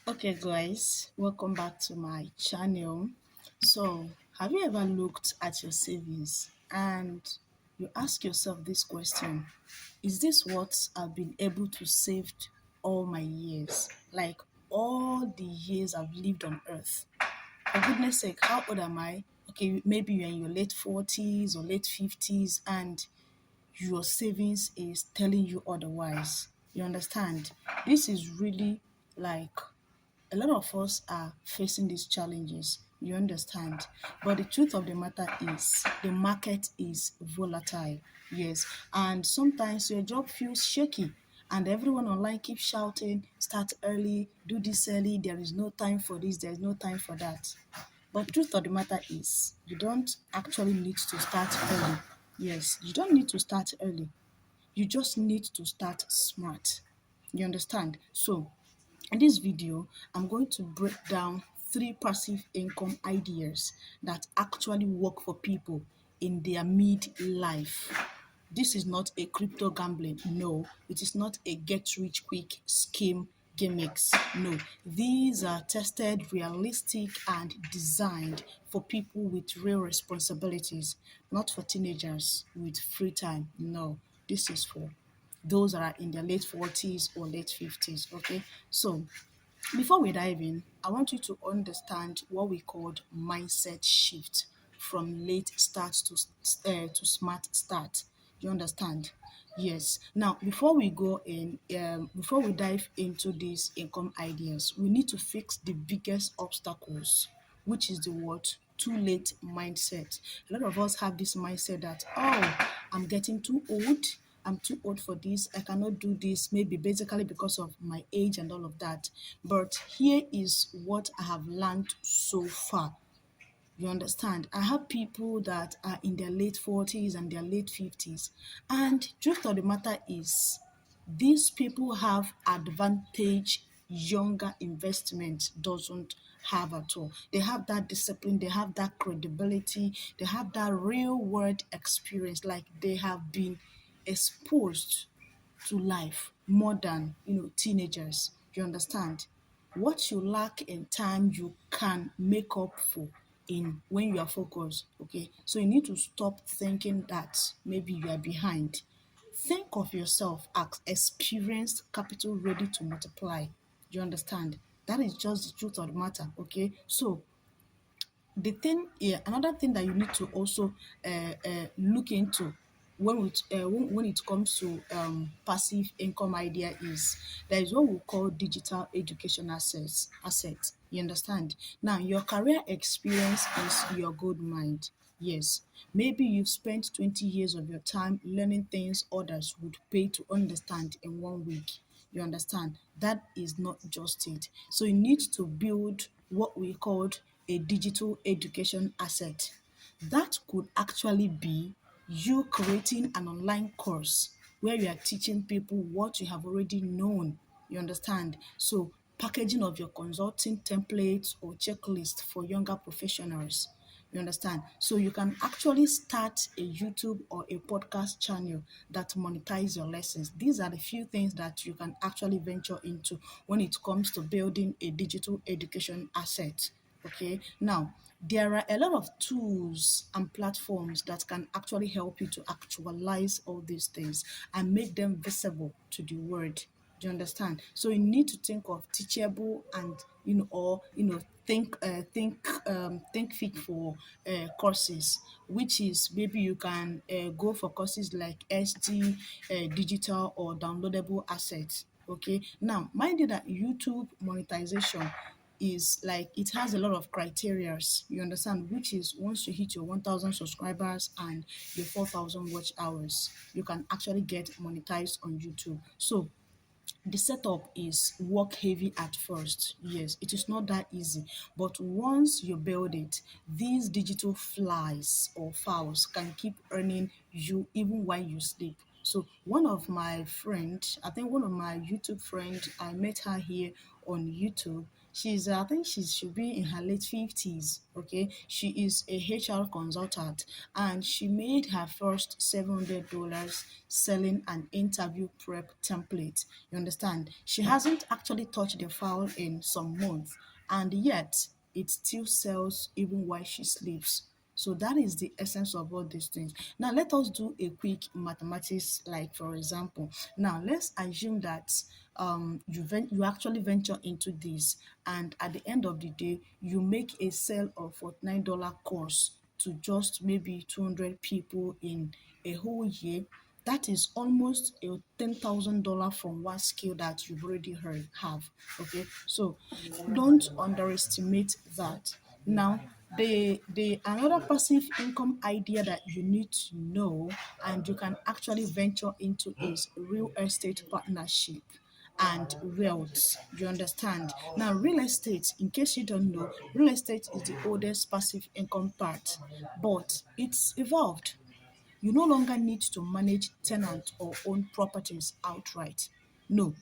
Okay, guys, welcome back to my channel. So, have you ever looked at your savings and you ask yourself this question: Is this what I've been able to save all my years? Like all the years I've lived on earth? For goodness sake, how old am I? Okay, maybe you're in your late 40s or late 50s and your savings is telling you otherwise. You understand? This is really like a lot of us are facing these challenges. You understand? But the truth of the matter is the market is volatile. Yes. And sometimes your job feels shaky and everyone online keeps shouting, start early, do this early, there is no time for this, there is no time for that. But truth of the matter is you don't actually need to start early. Yes, you don't need to start early. You just need to start smart. You understand? So in this video, I'm going to break down three passive income ideas that actually work for people in their mid-life. This is not a crypto gambling. No, it is not a get rich quick scheme gimmicks. No, these are tested, realistic, and designed for people with real responsibilities, not for teenagers with free time. No, this is for those that are in their late 40s or late 50s. Okay, so before we dive in, I want you to understand what we called mindset shift from late start to smart start. You understand? Yes. Now, before we go in, before we dive into these income ideas, we need to fix the biggest obstacles, which is the what too late mindset. A lot of us have this mindset that, oh, I'm getting too old. I'm too old for this. I cannot do this. Maybe basically because of my age and all of that. But here is what I have learned so far. You understand? I have people that are in their late 40s and their late 50s. And truth of the matter is, these people have advantage younger investment doesn't have at all. They have that discipline, they have that credibility, they have that real world experience, like they have been exposed to life more than teenagers. You understand? What you lack in time, you can make up for in when you are focused. Okay, so you need to stop thinking that maybe you are behind. Think of yourself as experienced capital ready to multiply. You understand? That is just the truth of the matter. Okay, so the thing, yeah, another thing that you need to also look into when it comes to passive income idea is there is what we call digital education asset. You understand? Now your career experience is your gold mine. Yes, maybe you've spent 20 years of your time learning things others would pay to understand in 1 week. You understand? That is not just it. So you need to build what we called a digital education asset. That could actually be you creating an online course where you are teaching people what you have already known. You understand? So packaging of your consulting templates or checklist for younger professionals. You understand? So you can actually start a YouTube or a podcast channel that monetize your lessons. These are the few things that you can actually venture into when it comes to building a digital education asset. Okay. Now, there are a lot of tools and platforms that can actually help you to actualize all these things and make them visible to the world. Do you understand? So you need to think of teachable and or think fit for courses, which is maybe you can go for courses like SD, digital or downloadable assets. Okay. Now, mind you that YouTube monetization is like it has a lot of criterias, you understand, which is once you hit your 1000 subscribers and your 4000 watch hours, you can actually get monetized on YouTube. So the setup is work heavy at first. Yes, it is not that easy. But once you build it, these digital flies or fowls can keep earning you even while you sleep. So one of my friend, I think one of my YouTube friend, I met her here on YouTube. I think she should be in her late 50s. Okay, she is a HR consultant, and she made her first $700 selling an interview prep template. You understand? She hasn't actually touched the file in some months, and yet it still sells even while she sleeps. So that is the essence of all these things. Now let us do a quick mathematics, like for example. Now let's assume that you actually venture into this, and at the end of the day you make a sale of $49 course to just maybe 200 people in a whole year. That is almost a $10,000 from one skill that you've already have. Okay, so don't underestimate that. Now, the another passive income idea that you need to know and you can actually venture into is real estate partnership and wealth. You understand? Now, real estate, in case you don't know, real estate is the oldest passive income part, but it's evolved. You no longer need to manage tenant or own properties outright. No,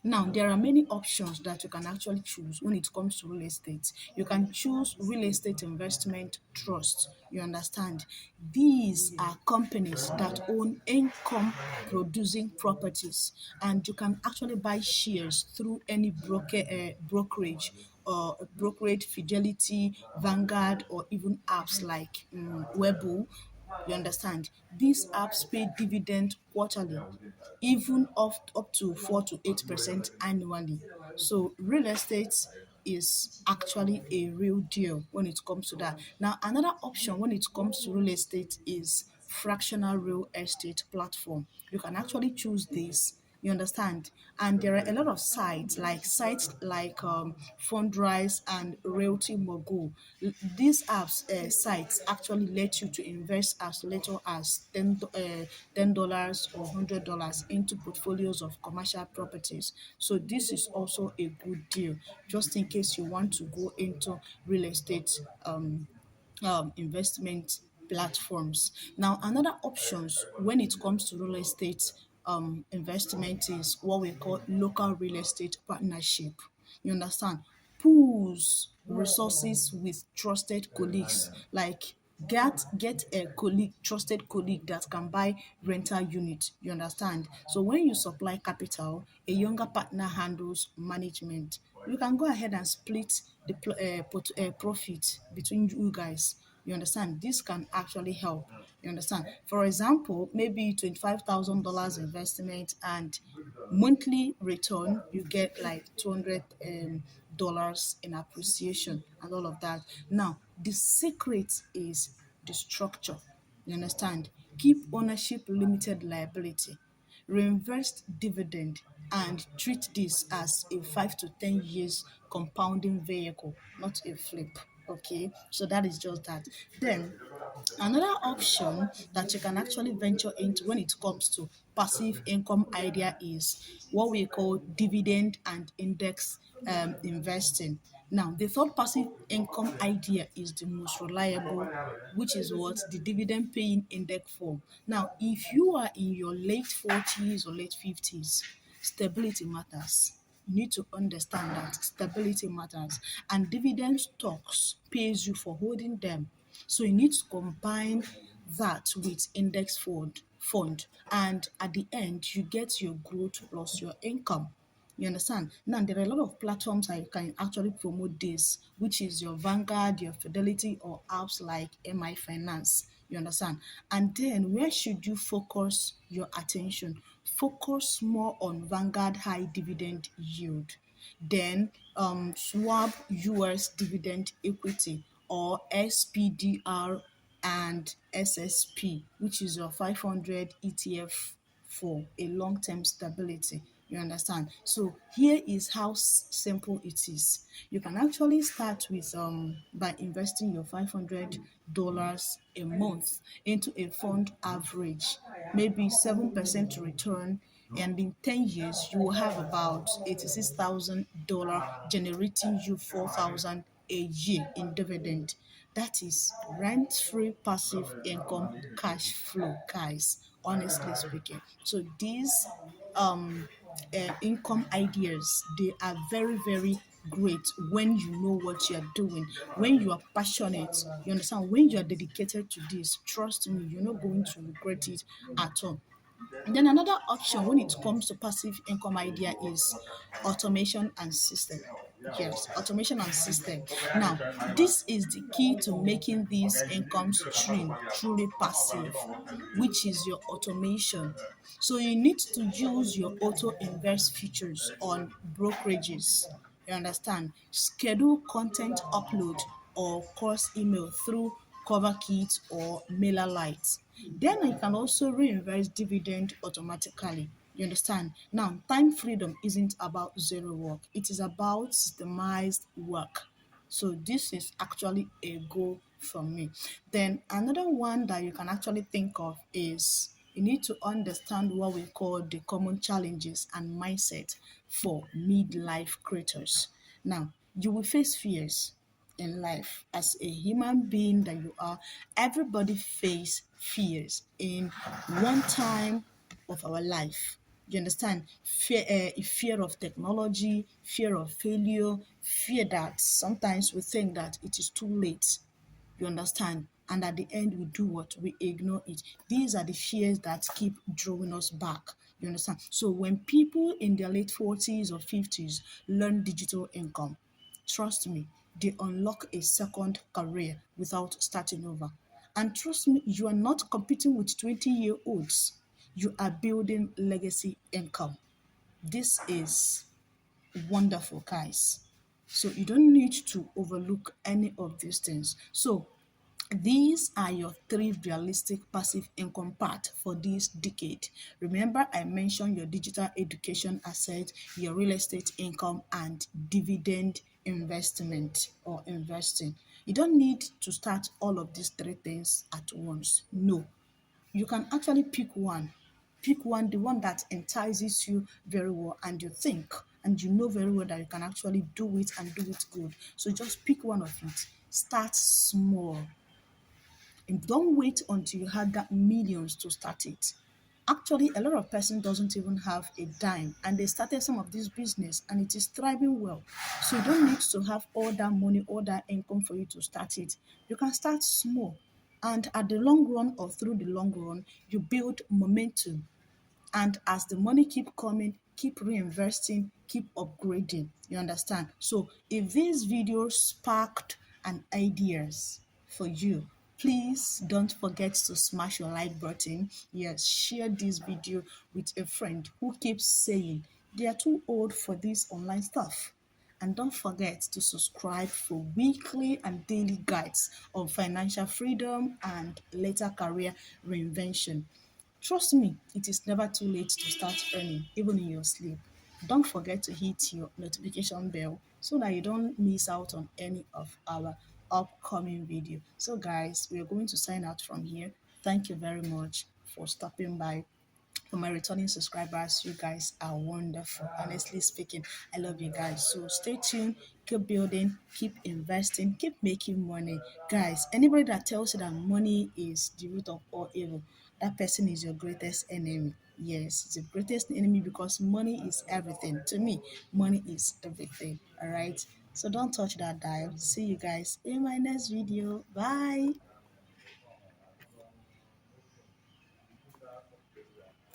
now, there are many options that you can actually choose when it comes to real estate. You can choose real estate investment trust. You understand? These are companies that own income producing properties, and you can actually buy shares through any brokerage or brokerage Fidelity, Vanguard, or even apps like Webull. You understand? These apps pay dividend quarterly, even up to 4 to 8% annually. So real estate is actually a real deal when it comes to that. Now, another option when it comes to real estate is fractional real estate platform. You can actually choose this. You understand? And there are a lot of sites like Fundrise and Realty Mogul. These sites actually let you to invest as little as $10 or $100 into portfolios of commercial properties. So this is also a good deal, just in case you want to go into real estate investment platforms. Now, another options when it comes to real estate investment is what we call local real estate partnership. You understand? Pools resources with trusted colleagues, like get a trusted colleague that can buy rental unit. You understand? So when you supply capital, a younger partner handles management. You can go ahead and split the profit between you guys. You understand? This can actually help. You understand? For example, maybe $25,000 investment, and monthly return you get like $200 in appreciation and all of that. Now, the secret is the structure. You understand? Keep ownership limited liability, reinvest dividend, and treat this as a 5 to 10 years compounding vehicle, not a flip. Okay, so that is just that. Then another option that you can actually venture into when it comes to passive income idea is what we call dividend and index investing. Now, the third passive income idea is the most reliable, which is what the dividend paying index form. Now, if you are in your late 40s or late 50s, stability matters. You need to understand that stability matters, and dividend stocks pays you for holding them. So you need to combine that with index fund, and at the end you get your growth plus your income. You understand? Now there are a lot of platforms that you can actually promote this, which is your Vanguard, your Fidelity, or apps like MI Finance. You understand? And then where should you focus your attention? Focus more on Vanguard high dividend yield, then swap US dividend equity, or SPDR and SSP, which is your 500 ETF for a long-term stability. You understand? So here is how simple it is. You can actually start with by investing your $500 a month into a fund average, maybe 7% return, and in 10 years you will have about $86,000 generating you 4,000 a year in dividend. That is rent-free passive income cash flow, guys. honestly speaking. So these income ideas, they are very, very great when you know what you are doing, when you are passionate, you understand, when you are dedicated to this. Trust me, you're not going to regret it at all. And then another option when it comes to passive income idea is automation and system. Yes, automation and system. Now, this is the key to making these income stream truly passive, which is your automation. So you need to use your auto invest features on brokerages. You understand? Schedule content upload or course email through cover kit or mailer lights. Then you can also reinvest dividend automatically. You understand? Now, time freedom isn't about zero work, it is about systemized work. So this is actually a goal from me. Then another one that you can actually think of is you need to understand what we call the common challenges and mindset for midlife creators. Now, you will face fears in life as a human being that you are. Everybody face fears in one time of our life. You understand? Fear of technology, fear of failure, fear that sometimes we think that it is too late. You understand? And at the end, we do what? We ignore it. These are the fears that keep drawing us back. You understand? So when people in their late 40s or 50s learn digital income, trust me, they unlock a second career without starting over. And trust me, you are not competing with 20-year-olds. You are building legacy income. This is wonderful, guys. So you don't need to overlook any of these things. So these are your three realistic passive income paths for this decade. Remember, I mentioned your digital education asset, your real estate income, and dividend investment or investing. You don't need to start all of these three things at once. No, you can actually pick one. Pick one, the one that entices you very well, and you think and you know very well that you can actually do it and do it good. So just pick one of it. Start small and don't wait until you have that millions to start it. Actually, a lot of person doesn't even have a dime and they started some of this business and it is thriving well. So you don't need to have all that money, all that income for you to start it. You can start small, and at the long run or through the long run, you build momentum, and as the money keep coming, keep reinvesting, keep upgrading. You understand? So if this video sparked an ideas for you, please don't forget to smash your like button. Yes, share this video with a friend who keeps saying they are too old for this online stuff. And don't forget to subscribe for weekly and daily guides on financial freedom and later career reinvention. Trust me, it is never too late to start earning, even in your sleep. Don't forget to hit your notification bell so that you don't miss out on any of our upcoming video. So guys, we are going to sign out from here. Thank you very much for stopping by. For my returning subscribers, you guys are wonderful. Honestly speaking, I love you guys. So stay tuned, keep building, keep investing, keep making money. Guys, anybody that tells you that money is the root of all evil, that person is your greatest enemy. Yes, it's the greatest enemy because money is everything. To me, money is everything. All right. So don't touch that dial. See you guys in my next video. Bye.